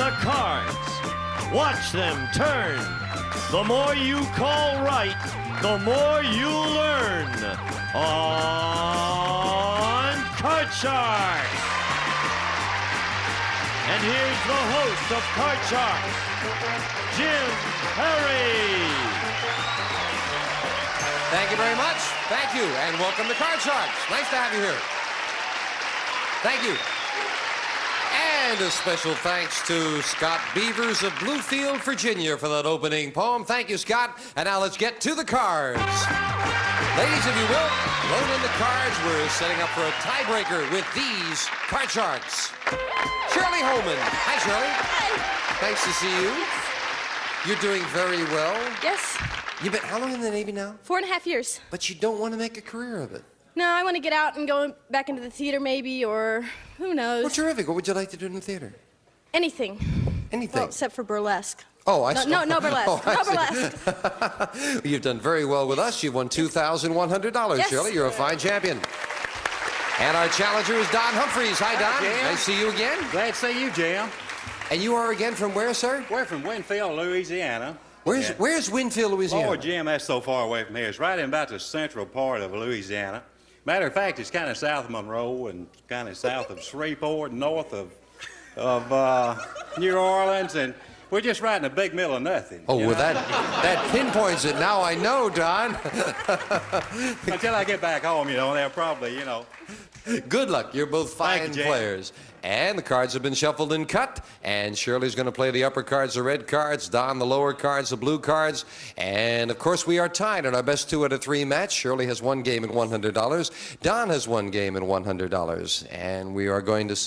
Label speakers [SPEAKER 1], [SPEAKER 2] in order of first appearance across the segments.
[SPEAKER 1] the cards. Watch them turn. The more you call right, the more you learn on Card Sharks. And here's the host of Card Sharks, Jim Perry.
[SPEAKER 2] Thank you very much. Thank you, and welcome to Card Sharks. Nice to have you here. Thank you. And a special thanks to Scott Beavers of Bluefield, Virginia for that opening poem. Thank you, Scott. And now let's get to the cards. Ladies, if you will, load in the cards. We're setting up for a tiebreaker with these Card Sharks. Shirley Holman. Hi, Shirley.
[SPEAKER 3] Hi.
[SPEAKER 2] Nice to see you. You're doing very well.
[SPEAKER 3] Yes.
[SPEAKER 2] You've been how long in the Navy now?
[SPEAKER 3] 4.5 years.
[SPEAKER 2] But you don't want to make a career of it.
[SPEAKER 3] No, I want to get out and go back into the theater maybe, or who knows.
[SPEAKER 2] Well, terrific. What would you like to do in the theater?
[SPEAKER 3] Anything.
[SPEAKER 2] Anything?
[SPEAKER 3] Well, except for burlesque.
[SPEAKER 2] Oh, I
[SPEAKER 3] no,
[SPEAKER 2] see.
[SPEAKER 3] no burlesque.
[SPEAKER 2] Oh, I
[SPEAKER 3] no
[SPEAKER 2] see.
[SPEAKER 3] burlesque.
[SPEAKER 2] You've done very well with us. You've won $2,100,
[SPEAKER 3] Yes.
[SPEAKER 2] Shirley. You're a fine champion. And our challenger is Don Humphreys. Hi, Don.
[SPEAKER 4] Jim.
[SPEAKER 2] Nice to see you again.
[SPEAKER 4] Glad to see you, Jim.
[SPEAKER 2] And you are again from where, sir?
[SPEAKER 4] We're from Winfield, Louisiana.
[SPEAKER 2] Where's Winfield, Louisiana?
[SPEAKER 4] Oh, Jim, that's so far away from here. It's right in about the central part of Louisiana. Matter of fact, it's kind of south of Monroe and kind of south of Shreveport, north of New Orleans, and we're just right in the big middle of nothing.
[SPEAKER 2] Oh,
[SPEAKER 4] you
[SPEAKER 2] well,
[SPEAKER 4] know?
[SPEAKER 2] that pinpoints it. Now I know, Don.
[SPEAKER 4] Until I get back home, you know, they'll probably, you know.
[SPEAKER 2] Good luck. You're both
[SPEAKER 4] Thank
[SPEAKER 2] fine
[SPEAKER 4] you, Jim.
[SPEAKER 2] players. And the cards have been shuffled and cut. And Shirley's going to play the upper cards, the red cards. Don, the lower cards, the blue cards. And, of course, we are tied in our best 2 out of 3 match. Shirley has 1 game and $100. Don has 1 game and $100. And we are going to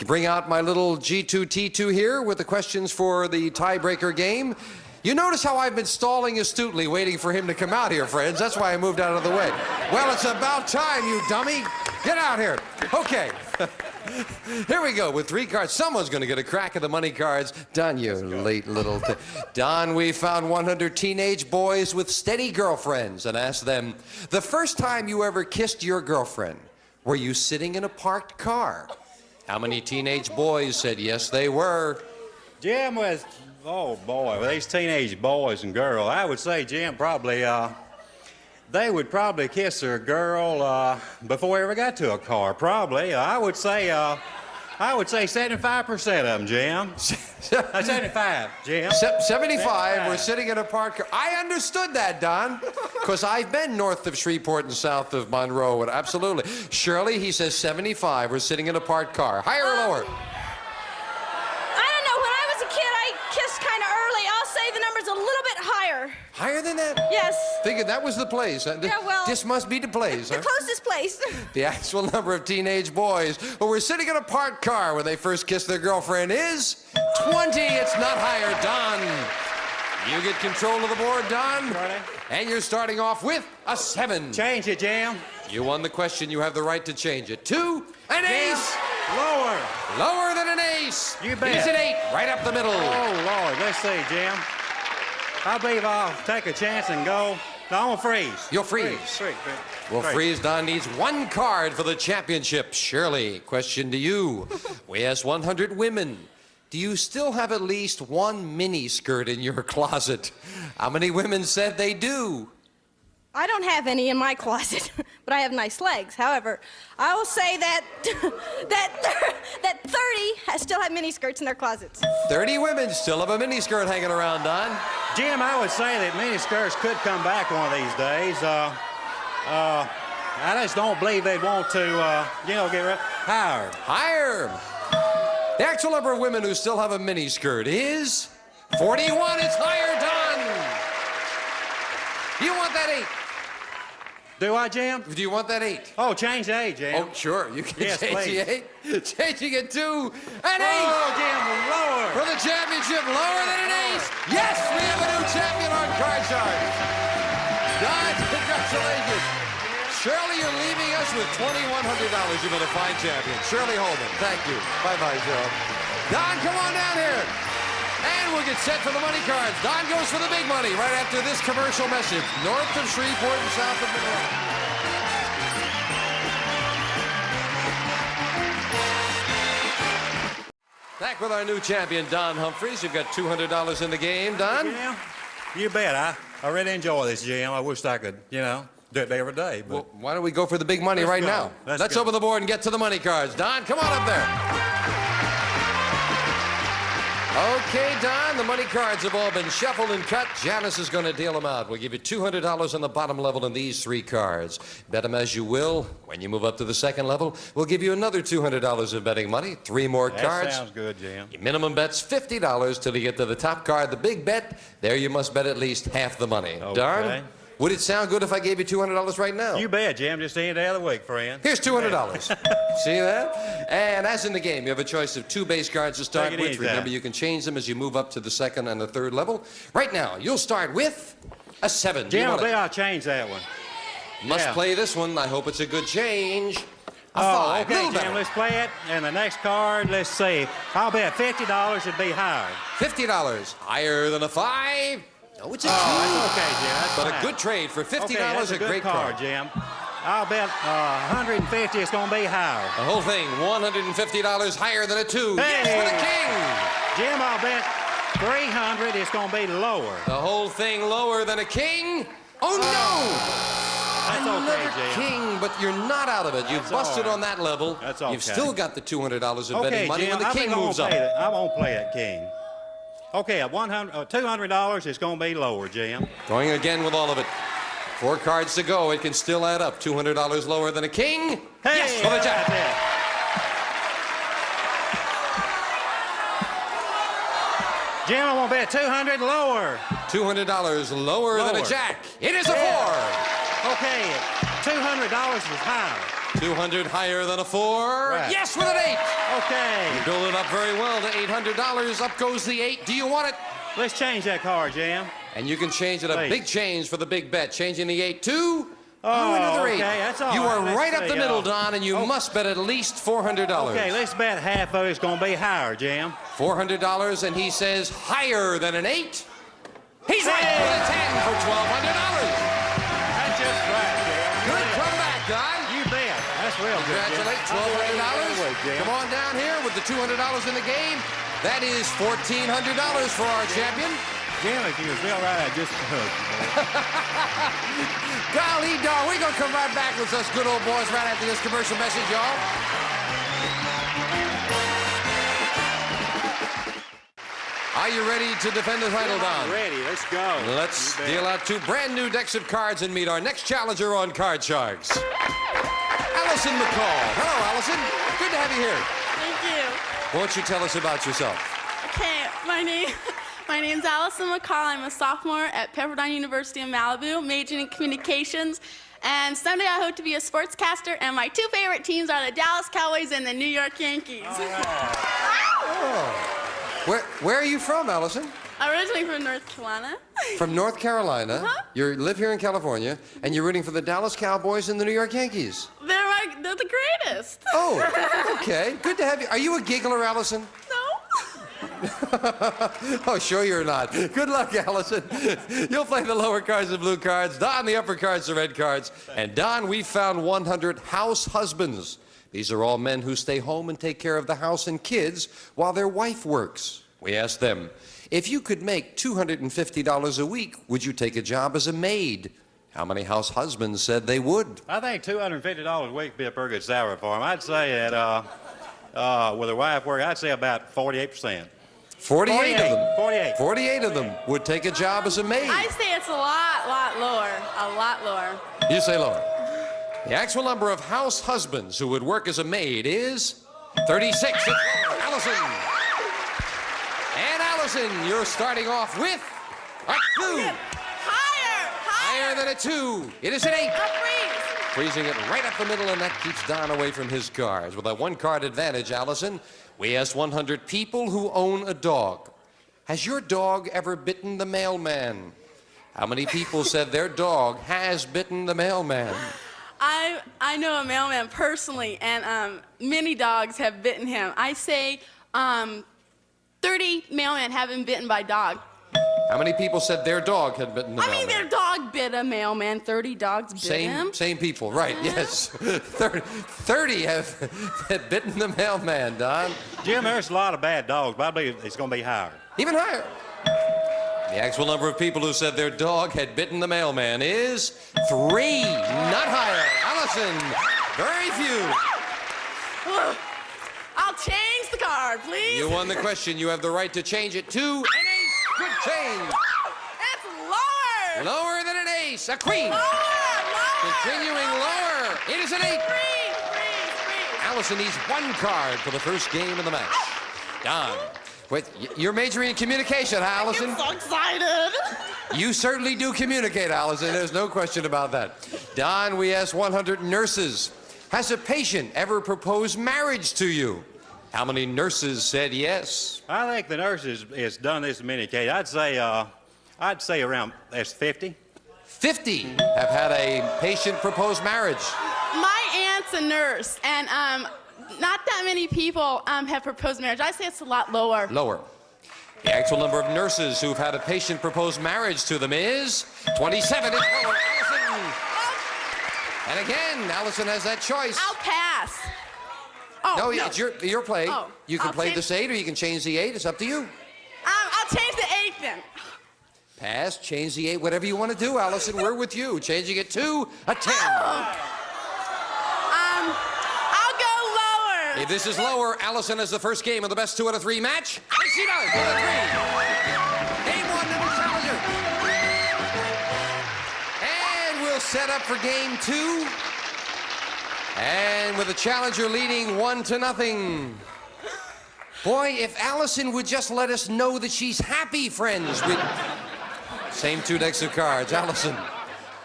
[SPEAKER 2] bring out my little G2T2 here with the questions for the tiebreaker game. You notice how I've been stalling astutely, waiting for him to come out here, friends. That's why I moved out of the way. Well, it's about time, you dummy. Get out here. Okay. Here we go with 3 cards. Someone's going to get a crack at the money cards. Don, you late little thing. Don, we found 100 teenage boys with steady girlfriends and asked them, the first time you ever kissed your girlfriend, were you sitting in a parked car? How many teenage boys said yes, they were?
[SPEAKER 4] Jim was, oh boy, well, these teenage boys and girls, I would say, Jim, probably, they would probably kiss their girl before we ever got to a car, probably. I would say 75% of them, Jim. 75, Jim.
[SPEAKER 2] 75 were sitting in a parked car. I understood that, Don, because I've been north of Shreveport and south of Monroe, and absolutely. Shirley, he says 75 were sitting in a parked car. Higher or lower?
[SPEAKER 3] I don't know. When I was a kid, I kissed kind of early. I'll say the number's a little bit higher.
[SPEAKER 2] Higher than that?
[SPEAKER 3] Yes.
[SPEAKER 2] Figured that was the place.
[SPEAKER 3] Yeah, well,
[SPEAKER 2] this must be the place.
[SPEAKER 3] The
[SPEAKER 2] Huh?
[SPEAKER 3] closest place.
[SPEAKER 2] The actual number of teenage boys who were sitting in a parked car when they first kissed their girlfriend is 20. It's not higher, Don. You get control of the board, Don.
[SPEAKER 4] Ready?
[SPEAKER 2] And you're starting off with a 7.
[SPEAKER 4] Change it, Jim.
[SPEAKER 2] You won the question. You have the right to change it. 2, an ace.
[SPEAKER 4] Lower.
[SPEAKER 2] Lower than an ace.
[SPEAKER 4] You bet.
[SPEAKER 2] It is an 8, right up the middle.
[SPEAKER 4] Oh, Lord, let's see, Jim. I believe I'll take a chance and go. No, I'm gonna freeze.
[SPEAKER 2] You'll freeze. Well, freeze. Don needs 1 card for the championship. Shirley, question to you. We asked 100 women. Do you still have at least 1 mini skirt in your closet? How many women said they do?
[SPEAKER 3] I don't have any in my closet, but I have nice legs. However, I will say that that 30 still have mini skirts in their closets.
[SPEAKER 2] 30 women still have a mini skirt hanging around, Don.
[SPEAKER 4] Jim, I would say that mini skirts could come back one of these days. I just don't believe they'd want to, you know, get higher.
[SPEAKER 2] Higher. The actual number of women who still have a mini skirt is 41. It's higher, Don. Do you want that 8?
[SPEAKER 4] Do I, Jim?
[SPEAKER 2] Do you want that 8?
[SPEAKER 4] Oh, change the age, Jim.
[SPEAKER 2] Oh, sure. You can
[SPEAKER 4] Yes,
[SPEAKER 2] change
[SPEAKER 4] please.
[SPEAKER 2] the 8. Changing it to an 8.
[SPEAKER 4] Oh, Jim, lower.
[SPEAKER 2] For the championship, lower than an ace. Yes, we have a new champion on Card Sharks. Don, congratulations. Shirley, you're leaving us with $2,100. You've been a fine champion. Shirley Holman, thank you. Bye-bye, Shirley. Don, come on down here. And we'll get set for the money cards. Don goes for the big money right after this commercial message. North of Shreveport and south of Monroe. Back with our new champion, Don Humphries. You've got $200 in the game, Don.
[SPEAKER 4] Jim, you bet. I really enjoy this, Jim. I wish I could, do it every day. But
[SPEAKER 2] Well, why don't we go for the big money
[SPEAKER 4] Let's
[SPEAKER 2] right
[SPEAKER 4] go.
[SPEAKER 2] now?
[SPEAKER 4] Let's go.
[SPEAKER 2] open the board and get to the money cards. Don, come on up there. Okay, Don, the money cards have all been shuffled and cut. Janice is going to deal them out. We'll give you $200 on the bottom level in these 3 cards. Bet them as you will. When you move up to the second level, we'll give you another $200 of betting money. 3 more
[SPEAKER 4] that
[SPEAKER 2] cards.
[SPEAKER 4] sounds good, Jim.
[SPEAKER 2] Your minimum bet's $50 till you get to the top card, the big bet. There you must bet at least half the money.
[SPEAKER 4] Okay.
[SPEAKER 2] Don, would it sound good if I gave you $200 right now?
[SPEAKER 4] You bet, Jim. Just any day of the week, friend.
[SPEAKER 2] Here's $200. See that? And as in the game, you have a choice of 2 base cards to start
[SPEAKER 4] Take it
[SPEAKER 2] with.
[SPEAKER 4] easy,
[SPEAKER 2] Remember,
[SPEAKER 4] Dan.
[SPEAKER 2] you can change them as you move up to the second and the third level. Right now, you'll start with a 7. Do you
[SPEAKER 4] Jim, I
[SPEAKER 2] want
[SPEAKER 4] believe
[SPEAKER 2] it?
[SPEAKER 4] I'll change that one.
[SPEAKER 2] Must
[SPEAKER 4] yeah.
[SPEAKER 2] play this one. I hope it's a good change. A
[SPEAKER 4] Oh,
[SPEAKER 2] 5.
[SPEAKER 4] okay,
[SPEAKER 2] Little
[SPEAKER 4] Jim,
[SPEAKER 2] better.
[SPEAKER 4] let's play it. And the next card, let's see. I'll bet $50 it'd be higher.
[SPEAKER 2] $50. Higher than a 5. No, it's a 2.
[SPEAKER 4] That's okay, Jim. That's
[SPEAKER 2] But a
[SPEAKER 4] fine.
[SPEAKER 2] good trade for $50.
[SPEAKER 4] Okay, that's a good
[SPEAKER 2] great
[SPEAKER 4] card, Jim. I'll bet 150 it's going to be higher.
[SPEAKER 2] The whole thing, $150 higher than a 2.
[SPEAKER 4] Hey!
[SPEAKER 2] Yes, for the king.
[SPEAKER 4] Jim, I'll bet 300 it's going to be lower.
[SPEAKER 2] The whole thing lower than a king. Oh,
[SPEAKER 4] That's
[SPEAKER 2] no!
[SPEAKER 4] okay,
[SPEAKER 2] Another
[SPEAKER 4] Jim.
[SPEAKER 2] king, but you're not out of it. You've
[SPEAKER 4] That's
[SPEAKER 2] busted
[SPEAKER 4] all right.
[SPEAKER 2] on that level.
[SPEAKER 4] That's okay.
[SPEAKER 2] You've still got the $200 of
[SPEAKER 4] Okay,
[SPEAKER 2] betting money
[SPEAKER 4] Jim,
[SPEAKER 2] when the
[SPEAKER 4] I
[SPEAKER 2] king
[SPEAKER 4] think
[SPEAKER 2] moves up.
[SPEAKER 4] I won't play that king. Okay, at $200 it's going to be lower, Jim.
[SPEAKER 2] Going again with all of it. 4 cards to go. It can still add up. $200 lower than a king.
[SPEAKER 4] Hey,
[SPEAKER 2] Yes, for the jack.
[SPEAKER 4] that's it. Jim, I want to bet 200 lower.
[SPEAKER 2] $200 lower than a
[SPEAKER 4] Lower.
[SPEAKER 2] jack. It is a
[SPEAKER 4] Yeah. Okay, $200 is higher.
[SPEAKER 2] 4. 200 higher than a 4.
[SPEAKER 4] Right.
[SPEAKER 2] Yes, with an 8.
[SPEAKER 4] Okay,
[SPEAKER 2] Build it up very well to $800. Up goes the 8. Do you want it?
[SPEAKER 4] let's change that card, Jim.
[SPEAKER 2] And you can change it a
[SPEAKER 4] Please.
[SPEAKER 2] big change for the big bet. Changing the 8 to another 8.
[SPEAKER 4] okay, that's all
[SPEAKER 2] You
[SPEAKER 4] right.
[SPEAKER 2] are
[SPEAKER 4] Let's
[SPEAKER 2] right up
[SPEAKER 4] see,
[SPEAKER 2] the middle, Don, and you must bet at least $400.
[SPEAKER 4] Okay, let's bet half of it's going to be higher, Jim.
[SPEAKER 2] $400, and he says higher than an 8. He's right
[SPEAKER 4] Hey!
[SPEAKER 2] with a 10 for $1,200.
[SPEAKER 4] That's just right, Jim.
[SPEAKER 2] Good comeback, Don.
[SPEAKER 4] You bet. That's real good, Jim.
[SPEAKER 2] Congratulate, $1,200. Come on down here with the $200 in the game. That is $1,400 for our champion.
[SPEAKER 4] Jim, if you was real right, I'd just hug you, boy.
[SPEAKER 2] Golly dog, we're going to come right back with us good old boys right after this commercial message, y'all. Are you ready to defend the title, Don?
[SPEAKER 4] Ready, let's go.
[SPEAKER 2] Let's
[SPEAKER 4] You bet.
[SPEAKER 2] deal out 2 brand new decks of cards and meet our next challenger on Card Sharks. Allison McCall. Hello, Allison. Good to have you here.
[SPEAKER 5] Thank you.
[SPEAKER 2] Why don't you tell us about yourself?
[SPEAKER 5] Okay, my name's Allison McCall. I'm a sophomore at Pepperdine University in Malibu, majoring in communications. And someday I hope to be a sportscaster, and my 2 favorite teams are the Dallas Cowboys and the New York Yankees.
[SPEAKER 2] Where are you from, Allison?
[SPEAKER 5] Originally from North Carolina.
[SPEAKER 2] From North Carolina. You live here in California, and you're rooting for the Dallas Cowboys and the New York Yankees.
[SPEAKER 5] They're the greatest.
[SPEAKER 2] Oh, okay. Good to have you. Are you a giggler, Allison?
[SPEAKER 5] No?
[SPEAKER 2] Oh, sure you're not. Good luck, Allison. You'll play the lower cards, the blue cards. Don, the upper cards, the red cards. And Don, we found 100 house husbands. These are all men who stay home and take care of the house and kids while their wife works. We asked them, if you could make $250 a week, would you take a job as a maid? How many house husbands said they would?
[SPEAKER 4] I think $250 a week would be a pretty good salary for him. I'd say that with a wife work, I'd say about 48%.
[SPEAKER 2] 48 of them.
[SPEAKER 4] 48.
[SPEAKER 2] 48 of them would take a job as a maid.
[SPEAKER 5] I say it's a lot lower. A lot lower.
[SPEAKER 2] You say lower. The actual number of house husbands who would work as a maid is 36. It's lower. Allison. And Allison, you're starting off with a 2. Higher than a 2. It is an 8.
[SPEAKER 5] A freeze.
[SPEAKER 2] Freezing it right up the middle, and that keeps Don away from his cards. With a 1-card advantage, Allison, we asked 100 people who own a dog. Has your dog ever bitten the mailman? How many people said their dog has bitten the mailman?
[SPEAKER 5] I know a mailman personally, and many dogs have bitten him. I say 30 mailmen have been bitten by dog.
[SPEAKER 2] How many people said their dog had bitten the
[SPEAKER 5] I
[SPEAKER 2] mailman?
[SPEAKER 5] mean, their dog bit a mailman. 30 dogs bit him.
[SPEAKER 2] Same people, right, yes. 30 have bitten the mailman, Don.
[SPEAKER 4] Jim, there's a lot of bad dogs, but I believe it's going to be higher.
[SPEAKER 2] Even higher. The actual number of people who said their dog had bitten the mailman is 3, not higher. Allison, very few.
[SPEAKER 5] I'll change the card, please.
[SPEAKER 2] You won the question. You have the right to change it to an ace. Good change.
[SPEAKER 5] It's lower.
[SPEAKER 2] Lower than an ace. A queen.
[SPEAKER 5] Lower.
[SPEAKER 2] Continuing lower. It is an 8.
[SPEAKER 5] Freeze.
[SPEAKER 2] Allison needs 1 card for the first game of the match. Don. Wait, you're majoring in communication, huh, Allison?
[SPEAKER 5] I'm so excited.
[SPEAKER 2] You certainly do communicate, Allison. There's no question about that. Don, we asked 100 nurses. Has a patient ever proposed marriage to you? How many nurses said yes?
[SPEAKER 4] I think the nurses has done this in many cases. I'd say around that's 50.
[SPEAKER 2] 50 have had a patient propose marriage.
[SPEAKER 5] My aunt's a nurse, and not that many people have proposed marriage. I say it's a lot lower.
[SPEAKER 2] Lower. The actual number of nurses who've had a patient propose marriage to them is 27. It's lower. Allison. And again, Allison has that choice.
[SPEAKER 5] I'll pass. Oh,
[SPEAKER 2] No, it's your play.
[SPEAKER 5] Oh,
[SPEAKER 2] You can
[SPEAKER 5] I'll
[SPEAKER 2] play
[SPEAKER 5] change-
[SPEAKER 2] this 8 or you can change the 8. It's up to you.
[SPEAKER 5] I'll change the 8 then.
[SPEAKER 2] Pass, change the 8, whatever you want to do, Allison. We're with you. Changing it to a 10.
[SPEAKER 5] I'll go lower.
[SPEAKER 2] If this is lower, Allison has the first game of the best 2 out of 3 match. And she does. With a 3. Game 1 to the challenger. And we'll set up for game 2. And with the challenger leading 1-0. Boy, if Allison would just let us know that she's happy, friends. With same 2 decks of cards. Allison,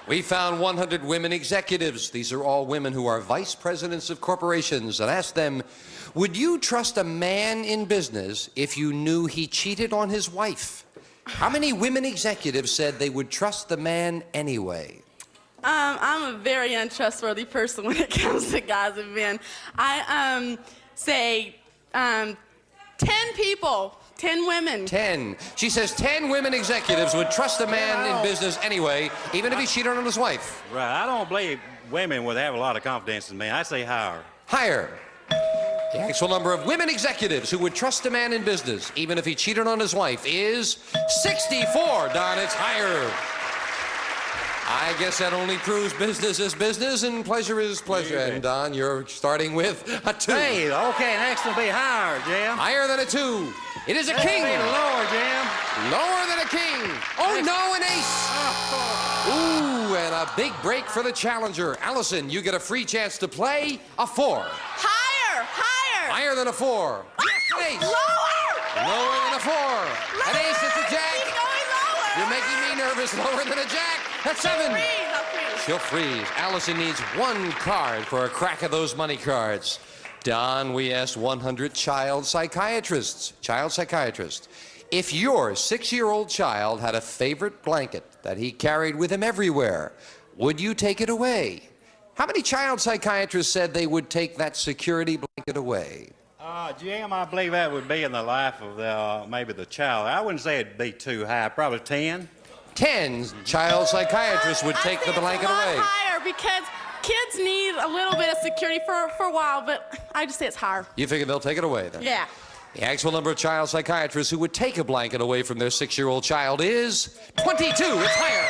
[SPEAKER 2] we found 100 women executives. These are all women who are vice presidents of corporations, and asked them, would you trust a man in business if you knew he cheated on his wife? How many women executives said they would trust the man anyway?
[SPEAKER 5] I'm a very untrustworthy person when it comes to guys and men. I say 10 people, 10 women.
[SPEAKER 2] 10. She says 10 women executives would trust a man in business anyway, even if he cheated on his wife.
[SPEAKER 4] Right. I don't believe women would have a lot of confidence in men. I say higher.
[SPEAKER 2] Higher. The actual number of women executives who would trust a man in business, even if he cheated on his wife, is 64. Don, it's higher. I guess that only proves business is business and pleasure is pleasure. And Don, you're starting with a 2.
[SPEAKER 4] Hey, okay, next will be higher, Jim.
[SPEAKER 2] Higher than a 2. It is a
[SPEAKER 4] Next
[SPEAKER 2] king.
[SPEAKER 4] will be lower, Jim.
[SPEAKER 2] Lower than a king. Oh, no, an ace. Ooh, and a big break for the challenger. Allison, you get a free chance to play a 4.
[SPEAKER 5] Higher.
[SPEAKER 2] Higher than a 4. Yes, an ace.
[SPEAKER 5] Lower.
[SPEAKER 2] Lower than a 4. An ace, it's a
[SPEAKER 5] Keep
[SPEAKER 2] jack.
[SPEAKER 5] going lower.
[SPEAKER 2] You're making me nervous. Lower than a jack. That's 7.
[SPEAKER 5] Freeze. I'll freeze.
[SPEAKER 2] She'll freeze. Allison needs 1 card for a crack of those money cards. Don, we asked 100 child psychiatrists. If your 6-year-old child had a favorite blanket that he carried with him everywhere, would you take it away? How many child psychiatrists said they would take that security blanket away?
[SPEAKER 4] Jim, I believe that would be in the life of maybe the child. I wouldn't say it'd be too high, probably 10.
[SPEAKER 2] 10 child psychiatrists would take the blanket
[SPEAKER 5] I
[SPEAKER 2] away.
[SPEAKER 5] think it's a lot higher because kids need a little bit of security for a while, but I just say it's higher.
[SPEAKER 2] You figure they'll take it away then?
[SPEAKER 5] Yeah.
[SPEAKER 2] The actual number of child psychiatrists who would take a blanket away from their 6-year-old child is 22. It's higher.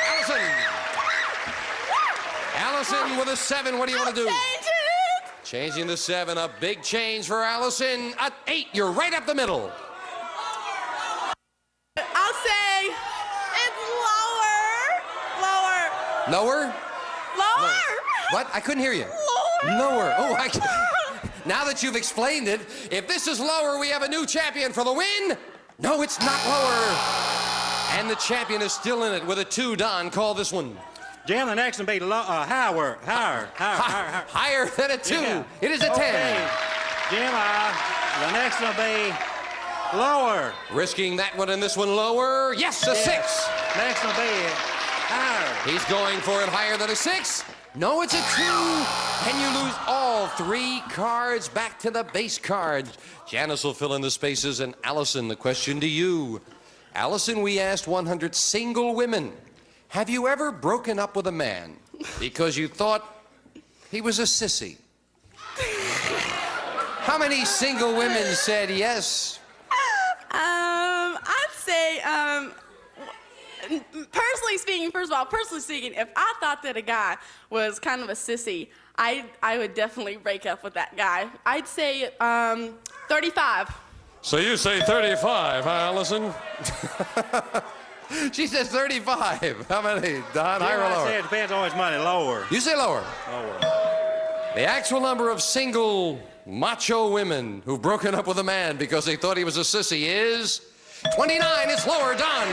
[SPEAKER 2] Allison with a 7. What do you want to do?
[SPEAKER 5] Change it.
[SPEAKER 2] Changing the 7. A big change for Allison. A 8. You're right up the middle.
[SPEAKER 5] I'll say it's lower.
[SPEAKER 2] Lower?
[SPEAKER 5] Lower.
[SPEAKER 2] What? I couldn't hear you. Lower. Oh, now that you've explained it, if this is lower, we have a new champion for the win. No, it's not lower. And the champion is still in it with a 2. Don, call this one.
[SPEAKER 4] Jim, the next one will be higher.
[SPEAKER 2] Higher than a 2.
[SPEAKER 4] Yeah.
[SPEAKER 2] It is a 10.
[SPEAKER 4] Okay. Jim, the next one will be lower.
[SPEAKER 2] Risking that one and this one lower. Yes, a 6.
[SPEAKER 4] Next one will be higher.
[SPEAKER 2] He's going for it higher than a 6. No, it's a 2. And you lose all 3 cards back to the base card. Janice will fill in the spaces. And Allison, the question to you. Allison, we asked 100 single women, have you ever broken up with a man because you thought he was a sissy? How many single women said yes?
[SPEAKER 5] I'd say, personally speaking, first of all, if I thought that a guy was kind of a sissy, I would definitely break up with that guy. I'd say 35.
[SPEAKER 2] So you say 35, huh, Allison? She says 35. How many, Don? Higher or
[SPEAKER 4] I
[SPEAKER 2] lower?
[SPEAKER 4] say it depends on his money. Lower.
[SPEAKER 2] You say lower.
[SPEAKER 4] Lower.
[SPEAKER 2] The actual number of single macho women who've broken up with a man because they thought he was a sissy is 29. It's lower, Don.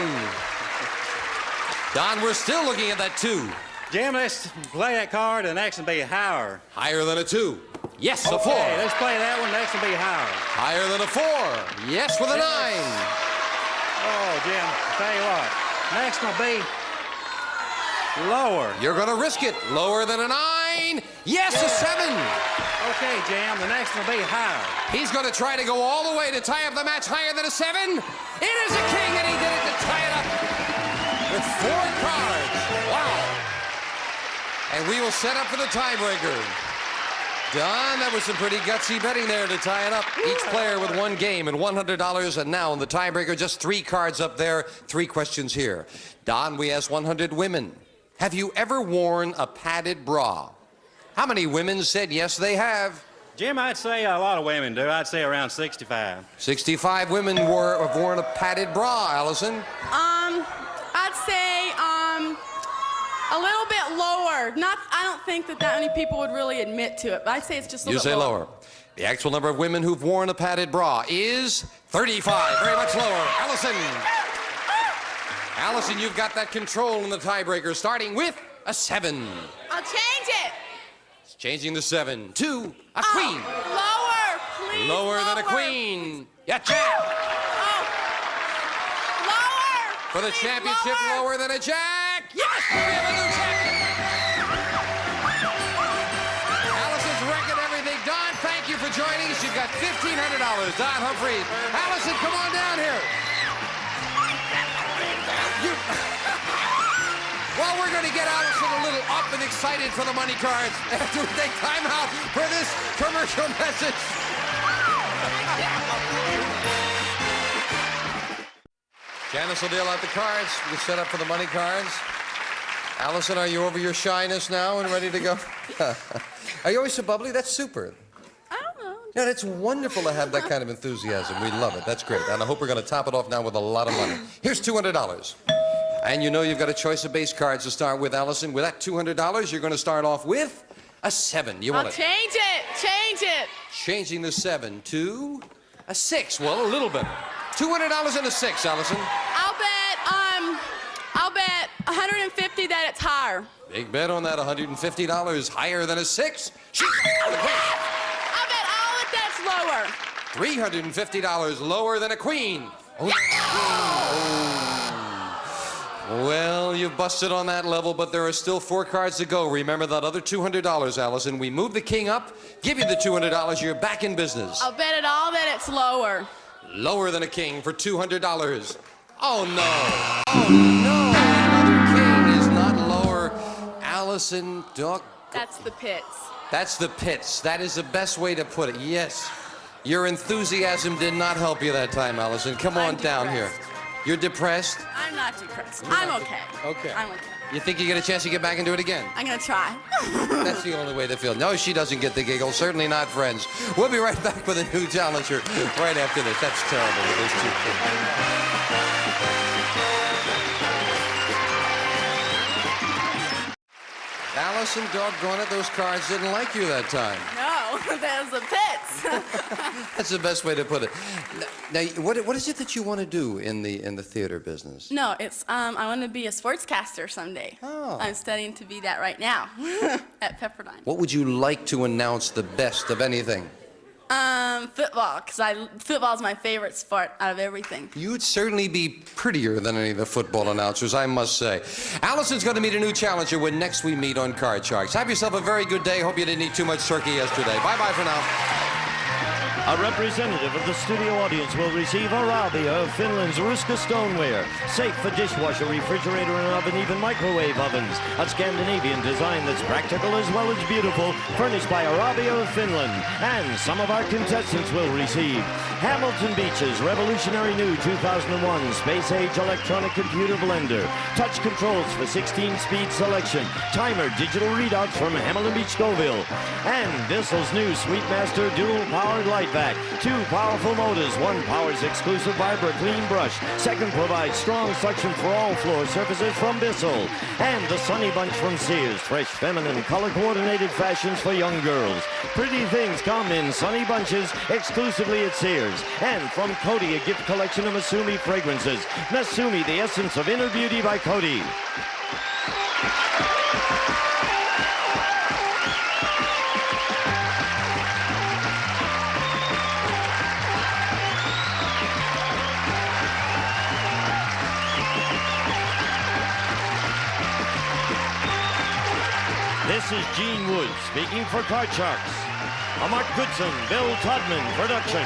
[SPEAKER 2] Don, we're still looking at that 2.
[SPEAKER 4] Jim, let's play that card and next one be higher.
[SPEAKER 2] Higher than a 2. Yes, a 4.
[SPEAKER 4] Okay, let's play that one. Next one be higher.
[SPEAKER 2] Higher than a 4. Yes, with a 9.
[SPEAKER 4] Oh, Jim, tell you what. Next one be lower.
[SPEAKER 2] You're going to risk it. Lower than a 9. Yes, a 7.
[SPEAKER 4] Okay, Jim, the next one be higher.
[SPEAKER 2] He's going to try to go all the way to tie up the match. Higher than a 7. It is a king, and he did it to tie it up with 4 cards. Wow. And we will set up for the tiebreaker. Don, that was some pretty gutsy betting there to tie it up. Each player with 1 game and $100. And now in the tiebreaker, just 3 cards up there, 3 questions here. Don, we asked 100 women, have you ever worn a padded bra? How many women said yes, they have?
[SPEAKER 4] Jim, I'd say a lot of women do. I'd say around 65.
[SPEAKER 2] 65 women have worn a padded bra, Allison.
[SPEAKER 5] I'd say a little bit lower. I don't think that many people would really admit to it, but I'd say it's just a little bit lower.
[SPEAKER 2] You say lower. The actual number of women who've worn a padded bra is 35. Very much lower. Allison. Allison, you've got that control in the tiebreaker, starting with a 7.
[SPEAKER 5] I'll change it.
[SPEAKER 2] It's changing the 7 to a queen.
[SPEAKER 5] Lower, please.
[SPEAKER 2] Lower than a queen. Yeah, jack.
[SPEAKER 5] Lower.
[SPEAKER 2] For the
[SPEAKER 5] please,
[SPEAKER 2] championship, lower than a jack. Yes, we have a new champion. Allison's wrecking everything. Don, thank you for joining us. You've got $1,500. Don Humphries. Allison, come on down here. Well, we're going to get Allison a little up and excited for the money cards after we take time out for this commercial message. Janice will deal out the cards. We set up for the money cards. Allison, are you over your shyness now and ready to go? Are you always so bubbly? That's super.
[SPEAKER 5] I don't know.
[SPEAKER 2] Yeah, it's wonderful to have that kind of enthusiasm. We love it. That's great. And I hope we're going to top it off now with a lot of money. Here's $200. And you know you've got a choice of base cards to start with, Allison. With that $200, you're going to start off with a 7. You want
[SPEAKER 5] I'll
[SPEAKER 2] it?
[SPEAKER 5] change it. Change it.
[SPEAKER 2] Changing the 7 to a 6. Well, a little bit. $200 and a 6, Allison.
[SPEAKER 5] I'll bet 150 that it's higher.
[SPEAKER 2] Big bet on that. $150 higher than a 6.
[SPEAKER 5] I'll bet all of that's lower.
[SPEAKER 2] $350 lower than a queen. Oh, well, you busted on that level, but there are still 4 cards to go. Remember that other $200, Allison. We move the king up, give you the $200. You're back in business.
[SPEAKER 5] I'll bet it all that it's lower.
[SPEAKER 2] Lower than a king for $200. Oh, no. Oh, no. Another king is not lower. Allison, dog.
[SPEAKER 5] That's the pits.
[SPEAKER 2] That's the pits. That is the best way to put it. Yes. Your enthusiasm did not help you that time, Allison. Come on down here. You're depressed?
[SPEAKER 5] I'm not depressed. I'm okay.
[SPEAKER 2] Okay.
[SPEAKER 5] I'm okay.
[SPEAKER 2] You think you get a chance to get back and do it again?
[SPEAKER 5] I'm gonna try.
[SPEAKER 2] That's the only way to feel. No, she doesn't get the giggle. Certainly not friends. We'll be right back with a new challenger right after this. That's terrible with those 2 kids. Allison, doggone it, those cards didn't like you that time.
[SPEAKER 5] No, there's the pits.
[SPEAKER 2] That's the best way to put it. Now, what is it that you want to do in the theater business?
[SPEAKER 5] No, it's I want to be a sportscaster someday.
[SPEAKER 2] Oh.
[SPEAKER 5] I'm studying to be that right now at Pepperdine.
[SPEAKER 2] What would you like to announce the best of anything?
[SPEAKER 5] Football, because football's my favorite sport out of everything.
[SPEAKER 2] You'd certainly be prettier than any of the football announcers, I must say. Allison's going to meet a new challenger when next we meet on Card Sharks. Have yourself a very good day. Hope you didn't eat too much turkey yesterday. Bye-bye for now.
[SPEAKER 1] A representative of the studio audience will receive Arabia of Finland's Ruska stoneware, safe for dishwasher, refrigerator, and oven, even microwave ovens. A Scandinavian design that's practical as well as beautiful, furnished by Arabia of Finland. And some of our contestants will receive Hamilton Beach's revolutionary new 2001 space-age electronic computer blender, touch controls for 16-speed selection, timer digital readouts from Hamilton Beach Scoville, and Bissell's new Sweetmaster dual-powered light vac. 2 powerful motors. 1 powers exclusive Vibra clean brush. 2nd provides strong suction for all floor surfaces from Bissell. And the Sunny Bunch from Sears. Fresh, feminine, color-coordinated fashions for young girls. Pretty things come in Sunny Bunches exclusively at Sears. And from Coty, a gift collection of Masumi fragrances. Masumi, the essence of inner beauty by Coty. This is Gene Woods speaking for Card Sharks. A Mark Goodson-Bill Todman production.